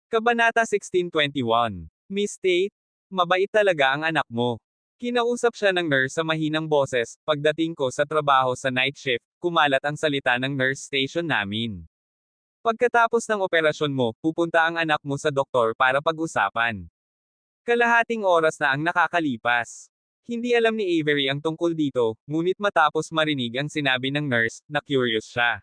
Kabanata 1621. Miss Tate, mabait talaga ang anak mo. Kinausap siya ng nurse sa mahinang boses. Pagdating ko sa trabaho sa night shift, kumalat ang salita ng nurse station namin. Pagkatapos ng operasyon mo, pupunta ang anak mo sa doktor para pag-usapan. Kalahating oras na ang nakakalipas. Hindi alam ni Avery ang tungkol dito, ngunit matapos marinig ang sinabi ng nurse, na curious siya.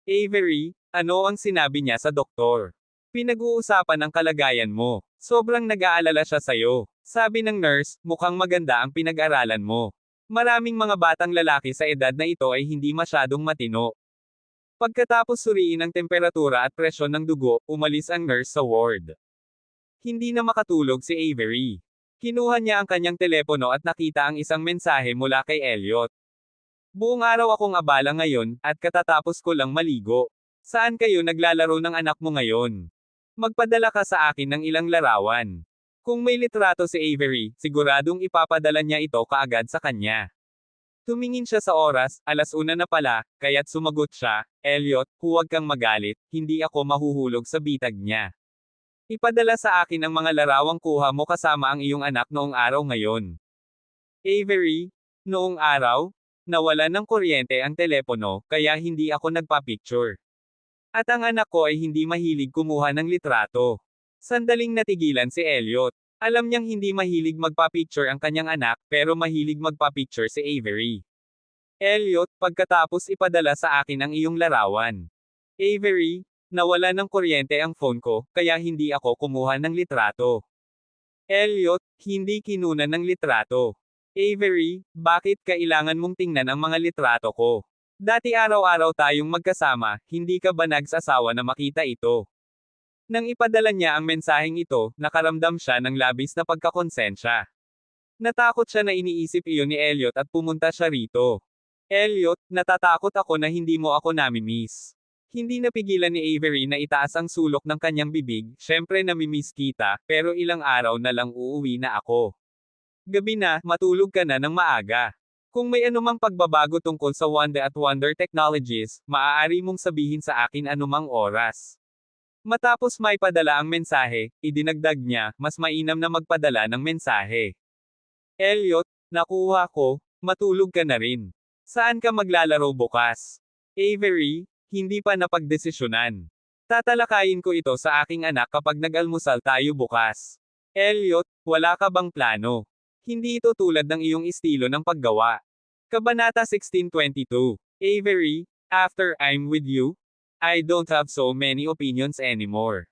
Avery, ano ang sinabi niya sa doktor? Pinag-uusapan ang kalagayan mo. Sobrang nag-aalala siya sa'yo. Sabi ng nurse, mukhang maganda ang pinag-aralan mo. Maraming mga batang lalaki sa edad na ito ay hindi masyadong matino. Pagkatapos suriin ang temperatura at presyon ng dugo, umalis ang nurse sa ward. Hindi na makatulog si Avery. Kinuha niya ang kanyang telepono at nakita ang isang mensahe mula kay Elliot. Buong araw akong abala ngayon, at katatapos ko lang maligo. Saan kayo naglalaro ng anak mo ngayon? Magpadala ka sa akin ng ilang larawan. Kung may litrato si Avery, siguradong ipapadala niya ito kaagad sa kanya. Tumingin siya sa oras, 1:00 na pala, kaya't sumagot siya, Elliot, huwag kang magalit, hindi ako mahuhulog sa bitag niya. Ipadala sa akin ang mga larawang kuha mo kasama ang iyong anak noong araw ngayon. Avery, noong araw, nawala ng kuryente ang telepono, kaya hindi ako nagpa-picture. At ang anak ko ay hindi mahilig kumuha ng litrato. Sandaling natigilan si Elliot. Alam niyang hindi mahilig magpa-picture ang kanyang anak, pero mahilig magpa-picture si Avery. Elliot, pagkatapos ipadala sa akin ang iyong larawan. Avery, nawala ng kuryente ang phone ko, kaya hindi ako kumuha ng litrato. Elliot, hindi kinunan ng litrato. Avery, bakit kailangan mong tingnan ang mga litrato ko? Dati araw-araw tayong magkasama, hindi ka ba nagsasawa na makita ito? Nang ipadala niya ang mensaheng ito, nakaramdam siya ng labis na pagkakonsensya. Natakot siya na iniisip iyon ni Elliot at pumunta siya rito. Elliot, natatakot ako na hindi mo ako namimiss. Hindi napigilan ni Avery na itaas ang sulok ng kanyang bibig, syempre namimiss kita, pero ilang araw na lang uuwi na ako. Gabi na, matulog ka na ng maaga. Kung may anumang pagbabago tungkol sa Wanda at Wonder Technologies, maaari mong sabihin sa akin anumang oras. Matapos may padala ang mensahe, idinagdag niya, mas mainam na magpadala ng mensahe. Elliot, nakuha ko, matulog ka na rin. Saan ka maglalaro bukas? Avery, hindi pa napagdesisyonan. Tatalakayin ko ito sa aking anak kapag nag-almusal tayo bukas. Elliot, wala ka bang plano? Hindi ito tulad ng iyong estilo ng paggawa. Kabanata 1622. Avery, after I'm with you, I don't have so many opinions anymore.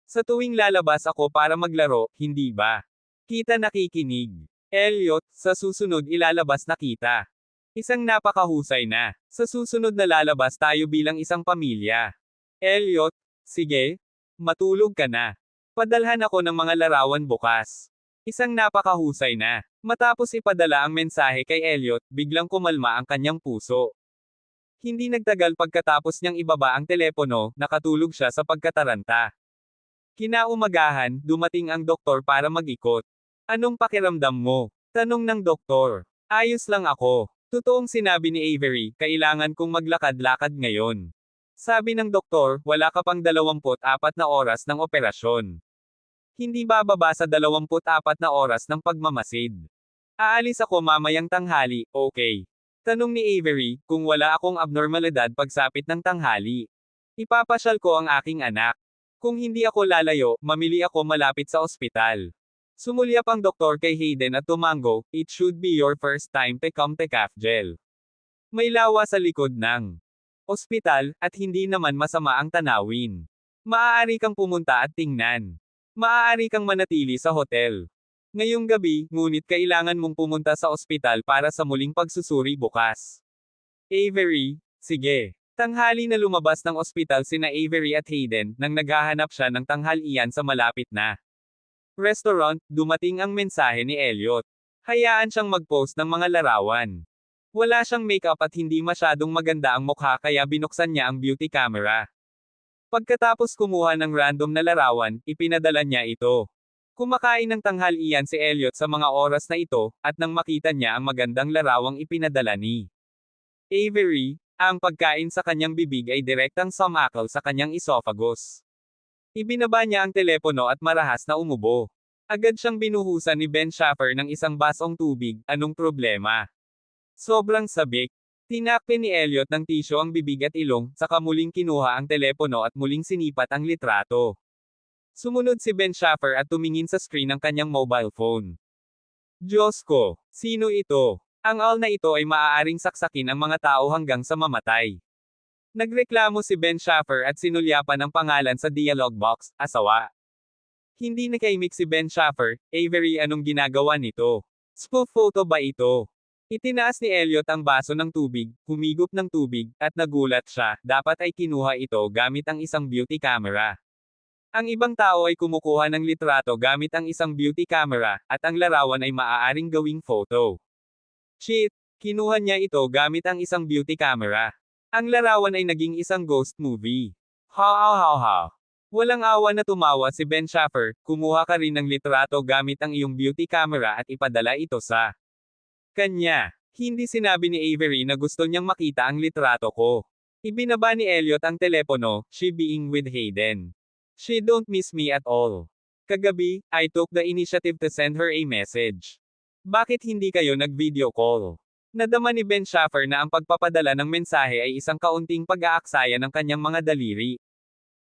Sa tuwing lalabas ako para maglaro, hindi ba? Kita nakikinig. Elliot, sa susunod ilalabas na kita. Isang napakahusay na. Sa susunod na lalabas tayo bilang isang pamilya. Elliot, sige, matulog ka na. Padalhan ako ng mga larawan bukas. Isang napakahusay na. Matapos ipadala ang mensahe kay Elliot, biglang kumalma ang kanyang puso. Hindi nagtagal pagkatapos niyang ibaba ang telepono, nakatulog siya sa pagkataranta. Kinaumagahan, dumating ang doktor para mag-ikot. Anong pakiramdam mo? Tanong ng doktor. Ayos lang ako. Totoong sinabi ni Avery, kailangan kong maglakad-lakad ngayon. Sabi ng doktor, wala ka pang 24 na oras ng operasyon. Hindi bababa sa 24 na oras ng pagmamasid. Aalis ako mamayang tanghali, okay? Tanong ni Avery, kung wala akong abnormalidad pagsapit ng tanghali. Ipapasyal ko ang aking anak. Kung hindi ako lalayo, mamili ako malapit sa ospital. Sumulyap ang doktor kay Hayden at tumango, it should be your first time to come to Cafgel. May lawa sa likod ng ospital, at hindi naman masama ang tanawin. Maaari kang pumunta at tingnan. Maaari kang manatili sa hotel. Ngayong gabi, ngunit kailangan mong pumunta sa ospital para sa muling pagsusuri bukas. Avery, sige. Tanghali na lumabas ng ospital sina Avery at Hayden, nang naghahanap siya ng tanghalian sa malapit na restaurant, dumating ang mensahe ni Elliot. Hayaan siyang mag-post ng mga larawan. Wala siyang makeup at hindi masyadong maganda ang mukha kaya binuksan niya ang beauty camera. Pagkatapos kumuha ng random na larawan, ipinadala niya ito. Kumakain ng tanghalian si Elliot sa mga oras na ito, at nang makita niya ang magandang larawang ipinadala ni Avery, ang pagkain sa kanyang bibig ay direktang sumakal sa kanyang esophagus. Ibinaba niya ang telepono at marahas na umubo. Agad siyang binuhusan ni Ben Schaffer ng isang basong tubig, anong problema? Sobrang sabik. Tinakpe ni Elliot ng tisyo ang bibig at ilong, saka muling kinuha ang telepono at muling sinipat ang litrato. Sumunod si Ben Schaffer at tumingin sa screen ng kanyang mobile phone. Diyos ko, sino ito? Ang all na ito ay maaaring saksakin ang mga tao hanggang sa mamatay. Nagreklamo si Ben Schaffer at sinulyapan ang pangalan sa dialogue box, asawa. Hindi nakaimik si Ben Schaffer, Avery anong ginagawa nito? Spoof photo ba ito? Itinaas ni Elliot ang baso ng tubig, humigop ng tubig, at nagulat siya, dapat ay kinuha ito gamit ang isang beauty camera. Ang ibang tao ay kumukuha ng litrato gamit ang isang beauty camera, at ang larawan ay maaaring gawing photo. Shit, kinuha niya ito gamit ang isang beauty camera. Ang larawan ay naging isang ghost movie. Ha. Walang awa na tumawa si Ben Schaffer, kumuha ka rin ng litrato gamit ang iyong beauty camera at ipadala ito sa kanya. Hindi sinabi ni Avery na gusto niyang makita ang litrato ko. Ibinaba ni Elliot ang telepono, she being with Hayden. She don't miss me at all. Kagabi, I took the initiative to send her a message. Bakit hindi kayo nag-video call? Nadama ni Ben Schaffer na ang pagpapadala ng mensahe ay isang kaunting pag-aaksaya ng kanyang mga daliri.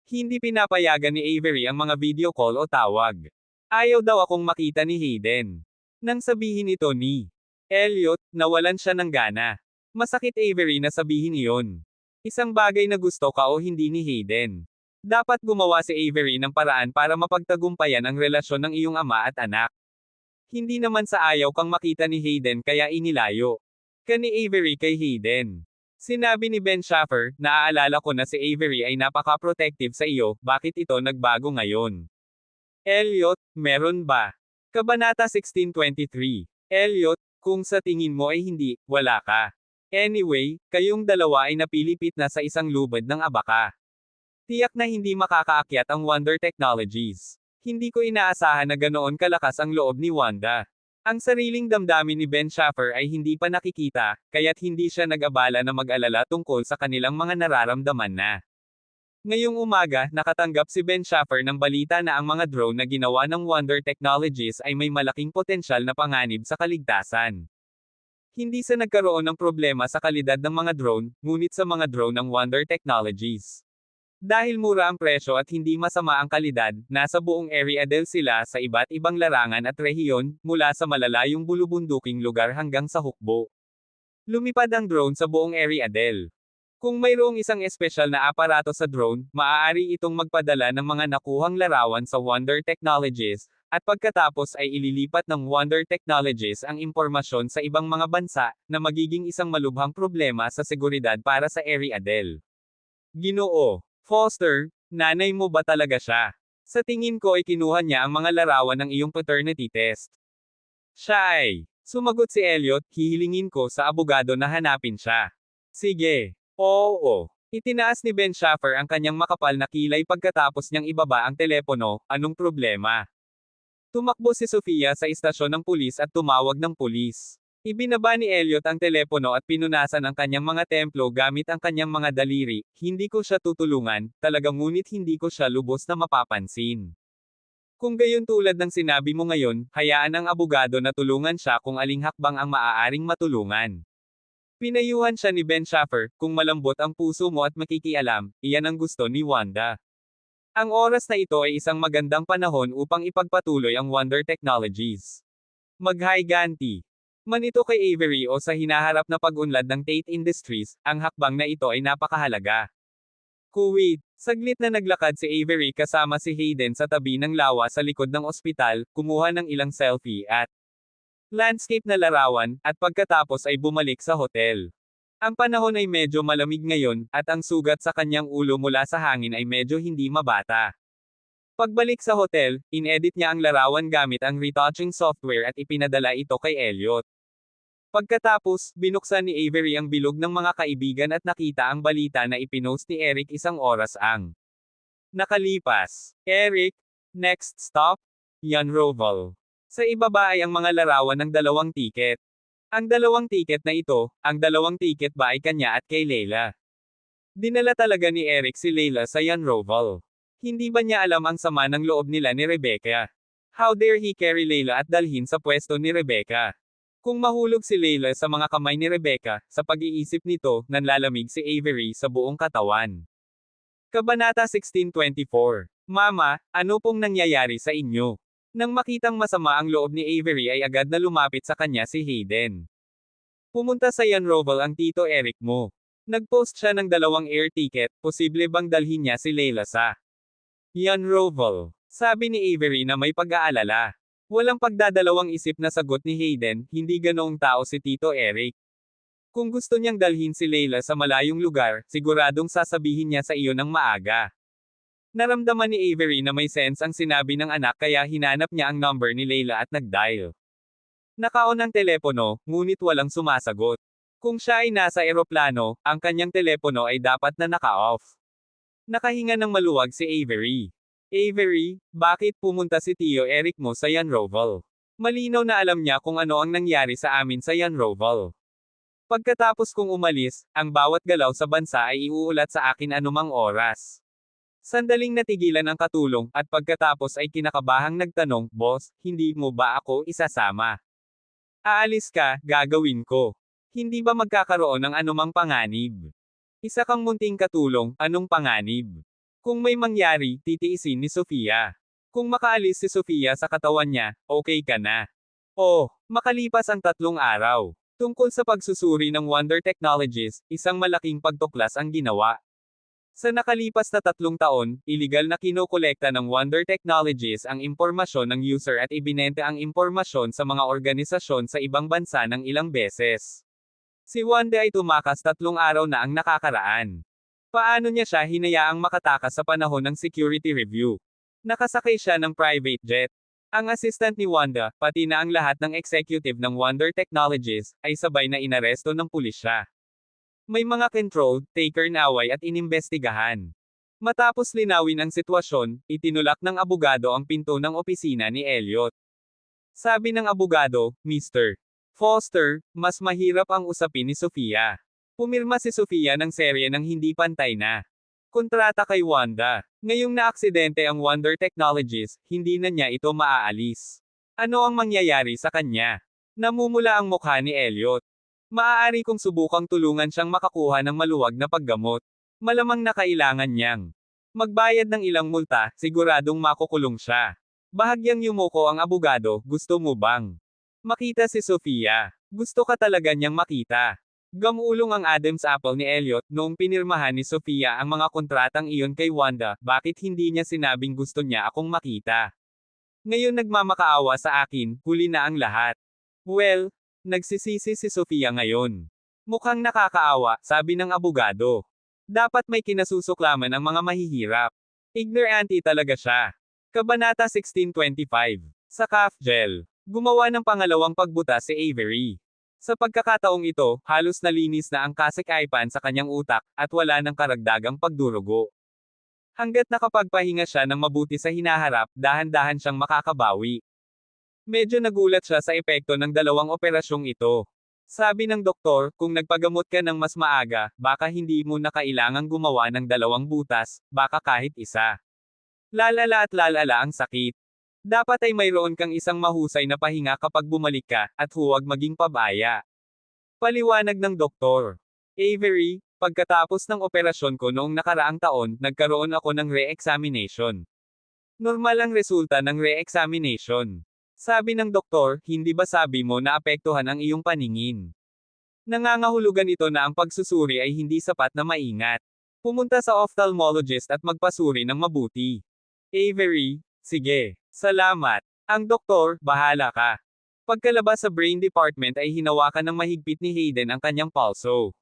Hindi pinapayagan ni Avery ang mga video call o tawag. Ayaw daw akong makita ni Hayden. Nang sabihin ito ni Elliot, nawalan siya ng gana. Masakit Avery na sabihin iyon. Isang bagay na gusto ka o hindi ni Hayden. Dapat gumawa si Avery ng paraan para mapagtagumpayan ang relasyon ng iyong ama at anak. Hindi naman sa ayaw kang makita ni Hayden kaya inilayo ka ni Avery kay Hayden. Sinabi ni Ben Schaffer, naaalala ko na si Avery ay napaka-protective sa iyo, bakit ito nagbago ngayon? Elliot, meron ba? Kabanata 16:23. Elliot, kung sa tingin mo ay hindi, wala ka. Anyway, kayong dalawa ay napilipit na sa isang lubad ng abaka. Tiyak na hindi makakaakyat ang Wonder Technologies. Hindi ko inaasahan na ganoon kalakas ang loob ni Wanda. Ang sariling damdamin ni Ben Schaffer ay hindi pa nakikita, kaya't hindi siya nag-abala na mag-alala tungkol sa kanilang mga nararamdaman na. Ngayong umaga, nakatanggap si Ben Schaffer ng balita na ang mga drone na ginawa ng Wonder Technologies ay may malaking potensyal na panganib sa kaligtasan. Hindi sa nagkaroon ng problema sa kalidad ng mga drone, ngunit sa mga drone ng Wonder Technologies. Dahil mura ang presyo at hindi masama ang kalidad, nasa buong area del sila sa iba't ibang larangan at rehiyon, mula sa malalayong bulubunduking lugar hanggang sa hukbo. Lumipad ang drone sa buong area del. Kung mayroong isang espesyal na aparato sa drone, maaari itong magpadala ng mga nakuhang larawan sa Wonder Technologies, at pagkatapos ay ililipat ng Wonder Technologies ang impormasyon sa ibang mga bansa, na magiging isang malubhang problema sa seguridad para sa area del. Ginoo Foster, nanay mo ba talaga siya? Sa tingin ko ay kinuha niya ang mga larawan ng iyong paternity test. Siya ay. Sumagot si Elliot, hihilingin ko sa abogado na hanapin siya. Sige. Oo. Itinaas ni Ben Schaffer ang kanyang makapal na kilay pagkatapos niyang ibaba ang telepono, anong problema? Tumakbo si Sofia sa istasyon ng pulis at tumawag ng pulis. Ibinaba ni Elliot ang telepono at pinunasan ang kanyang mga templo gamit ang kanyang mga daliri, hindi ko siya tutulungan, talaga ngunit hindi ko siya lubos na mapapansin. Kung gayon tulad ng sinabi mo ngayon, hayaan ang abogado na tulungan siya kung aling hakbang ang maaaring matulungan. Pinayuhan siya ni Ben Schaffer, kung malambot ang puso mo at makikialam, iyan ang gusto ni Wanda. Ang oras na ito ay isang magandang panahon upang ipagpatuloy ang Wonder Technologies. Maghiganti man ito kay Avery o sa hinaharap na pag-unlad ng Tate Industries, ang hakbang na ito ay napakahalaga. Kuwait, saglit na naglakad si Avery kasama si Hayden sa tabi ng lawa sa likod ng ospital, kumuha ng ilang selfie at landscape na larawan, at pagkatapos ay bumalik sa hotel. Ang panahon ay medyo malamig ngayon, at ang sugat sa kanyang ulo mula sa hangin ay medyo hindi mabata. Pagbalik sa hotel, inedit niya ang larawan gamit ang retouching software at ipinadala ito kay Elliot. Pagkatapos, binuksan ni Avery ang bilog ng mga kaibigan at nakita ang balita na ipinost ni Eric isang oras ang nakalipas. Eric, next stop, Jan Roval. Sa ibaba ay ang mga larawan ng dalawang tiket. Ang dalawang tiket na ito, ang dalawang tiket ba ay kanya at kay Leila? Dinala talaga ni Eric si Leila sa Jan Roval. Hindi ba niya alam ang sama ng loob nila ni Rebecca? How dare he carry Layla at dalhin sa pwesto ni Rebecca? Kung mahulog si Layla sa mga kamay ni Rebecca, sa pag-iisip nito, nanlalamig si Avery sa buong katawan. Kabanata 1624. Mama, ano pong nangyayari sa inyo? Nang makitang masama ang loob ni Avery ay agad na lumapit sa kanya si Hayden. Pumunta sa Yanrovel ang Tito Eric mo. Nag-post siya ng 2 air ticket, posible bang dalhin niya si Layla sa Yanrovel? Sabi ni Avery na may pag-aalala. Walang pagdadalawang isip na sagot ni Hayden, hindi ganoong tao si Tito Eric. Kung gusto niyang dalhin si Layla sa malayong lugar, siguradong sasabihin niya sa iyo ng maaga. Naramdaman ni Avery na may sense ang sinabi ng anak kaya hinanap niya ang number ni Layla at nag-dial. Naka-on ang telepono, ngunit walang sumasagot. Kung siya ay nasa eroplano, ang kanyang telepono ay dapat na naka-off. Nakahinga ng maluwag si Avery. Avery, bakit pumunta si Tio Eric mo sa Yanrovel? Malinaw na alam niya kung ano ang nangyari sa amin sa Yanrovel. Pagkatapos kong umalis, ang bawat galaw sa bansa ay iuulat sa akin anumang oras. Sandaling natigilan ang katulong, at pagkatapos ay kinakabahang nagtanong, Boss, hindi mo ba ako isasama? Aalis ka, gagawin ko. Hindi ba magkakaroon ng anumang panganib? Isa kang munting katulong, anong panganib? Kung may mangyari, titiisin ni Sofia. Kung makaalis si Sofia sa katawan niya, okay ka na. Oh, makalipas ang 3 araw. Tungkol sa pagsusuri ng Wonder Technologies, isang malaking pagtuklas ang ginawa. Sa nakalipas na 3 taon, iligal na kinokolekta ng Wonder Technologies ang impormasyon ng user at ibinenta ang impormasyon sa mga organisasyon sa ibang bansa ng ilang beses. Si Wanda ay tumakas 3 araw na ang nakakaraan. Paano niya siya hinayaang makatakas sa panahon ng security review? Nakasakay siya ng private jet. Ang assistant ni Wanda, pati na ang lahat ng executive ng Wonder Technologies, ay sabay na inaresto ng pulisya. May mga control taker na away at inimbestigahan. Matapos linawin ang sitwasyon, itinulak ng abogado ang pinto ng opisina ni Elliot. Sabi ng abogado, Mr. Foster, mas mahirap ang usapin ni Sofia. Pumirma si Sofia ng serye ng hindi pantay na kontrata kay Wanda. Ngayong naaksidente ang Wonder Technologies, hindi na niya ito maaalis. Ano ang mangyayari sa kanya? Namumula ang mukha ni Elliot. Maaari kong subukang tulungan siyang makakuha ng maluwag na paggamot. Malamang na kailangan niyang magbayad ng ilang multa, siguradong makukulong siya. Bahagyang yumuko ang abogado, gusto mo bang makita si Sofia? Gusto ka talaga niyang makita. Gamulong ang Adam's apple ni Elliot noong pinirmahan ni Sofia ang mga kontratang iyon kay Wanda, bakit hindi niya sinabing gusto niya akong makita? Ngayon nagmamakaawa sa akin, huli na ang lahat. Well, nagsisisi si Sofia ngayon. Mukhang nakakaawa, sabi ng abogado. Dapat may kinasusuklaman ang mga mahihirap. Ignorante talaga siya. Kabanata 1625. Sa calf gel. Gumawa ng pangalawang pagbuta si Avery. Sa pagkakataong ito, halos nalinis na ang kasikaipan sa kanyang utak, at wala ng karagdagang pagdurugo. Hanggat nakapagpahinga siya ng mabuti sa hinaharap, dahan-dahan siyang makakabawi. Medyo nagulat siya sa epekto ng 2 operasyong ito. Sabi ng doktor, kung nagpagamot ka ng mas maaga, baka hindi mo na kailangang gumawa ng 2 butas, baka kahit isa. Lalala at lalala ang sakit. Dapat ay mayroon kang isang mahusay na pahinga kapag bumalik ka, at huwag maging pabaya. Paliwanag ng doktor. Avery, pagkatapos ng operasyon ko noong nakaraang taon, nagkaroon ako ng re-examination. Normal ang resulta ng re-examination. Sabi ng doktor, hindi ba sabi mo na apektuhan ang iyong paningin? Nangangahulugan ito na ang pagsusuri ay hindi sapat na maingat. Pumunta sa ophthalmologist at magpasuri ng mabuti. Avery, sige, salamat. Ang doktor, bahala ka. Pagkalabas sa brain department ay hinawakan ng mahigpit ni Hayden ang kanyang pulso.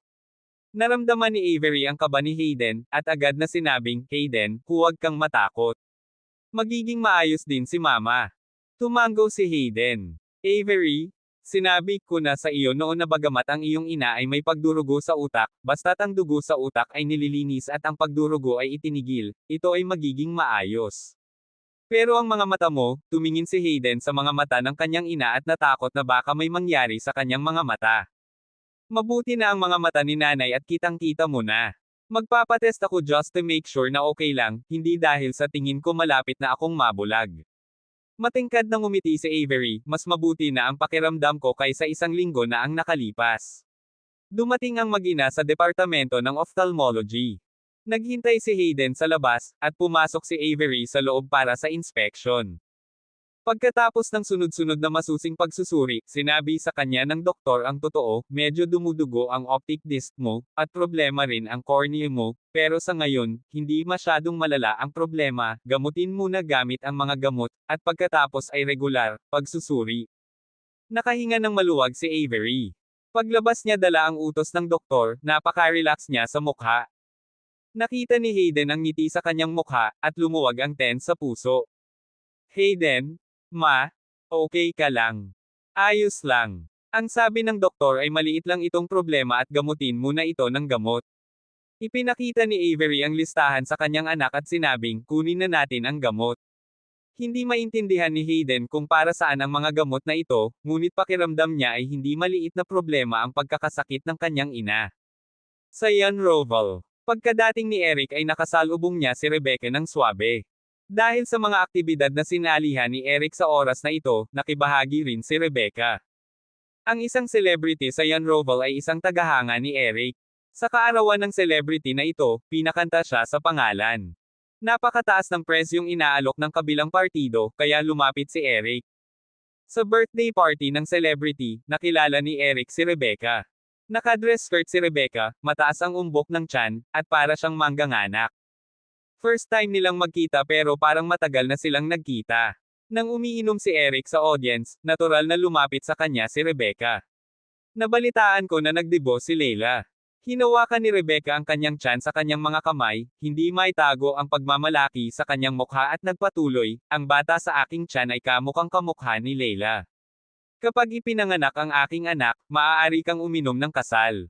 Naramdaman ni Avery ang kaba ni Hayden, at agad na sinabing, Hayden, huwag kang matakot. Magiging maayos din si Mama. Tumango si Hayden. Avery, sinabi ko na sa iyo noon na bagamat ang iyong ina ay may pagdurugo sa utak, basta't ang dugo sa utak ay nililinis at ang pagdurugo ay itinigil, ito ay magiging maayos. Pero ang mga mata mo, tumingin si Hayden sa mga mata ng kanyang ina at natakot na baka may mangyari sa kanyang mga mata. Mabuti na ang mga mata ni nanay at kitang-kita mo na. Magpapatest ako just to make sure na okay lang, hindi dahil sa tingin ko malapit na akong mabulag. Matingkad na ngumiti si Avery, mas mabuti na ang pakiramdam ko kaysa isang linggo na ang nakalipas. Dumating ang mag-ina sa departamento ng ophthalmology. Naghintay si Hayden sa labas, at pumasok si Avery sa loob para sa inspection. Pagkatapos ng sunod-sunod na masusing pagsusuri, sinabi sa kanya ng doktor ang totoo, medyo dumudugo ang optic disc mo, at problema rin ang cornea mo, pero sa ngayon, hindi masyadong malala ang problema, gamutin muna gamit ang mga gamot, at pagkatapos ay regular, pagsusuri. Nakahinga ng maluwag si Avery. Paglabas niya dala ang utos ng doktor, napaka-relax niya sa mukha. Nakita ni Hayden ang ngiti sa kanyang mukha, at lumuwag ang tense sa puso. Hayden, Ma, okay ka lang. Ayos lang. Ang sabi ng doktor ay maliit lang itong problema at gamutin muna ito ng gamot. Ipinakita ni Avery ang listahan sa kanyang anak at sinabing, kunin na natin ang gamot. Hindi maintindihan ni Hayden kung para saan ang mga gamot na ito, ngunit pakiramdam niya ay hindi maliit na problema ang pagkakasakit ng kanyang ina. Sa Yan Roval. Pagkadating ni Eric ay nakasalubong niya si Rebecca ng swabe. Dahil sa mga aktibidad na sinalihan ni Eric sa oras na ito, nakibahagi rin si Rebecca. Ang isang celebrity sa Yan Roval ay isang tagahanga ni Eric. Sa kaarawan ng celebrity na ito, pinakanta siya sa pangalan. Napakataas ng presyong inaalok ng kabilang partido, kaya lumapit si Eric. Sa birthday party ng celebrity, nakilala ni Eric si Rebecca. Nakadress skirt si Rebecca, mataas ang umbok ng tiyan, at para siyang mangganganak. First time nilang magkita pero parang matagal na silang nagkita. Nang umiinom si Eric sa audience, natural na lumapit sa kanya si Rebecca. Nabalitaan ko na nagdibo si Leila. Hinawakan ni Rebecca ang kanyang tiyan sa kanyang mga kamay, hindi maitago ang pagmamalaki sa kanyang mukha at nagpatuloy, ang bata sa aking tiyan ay kamukhang kamukha ni Leila. Kapag ipinanganak ang aking anak, maaari kang uminom ng kasal.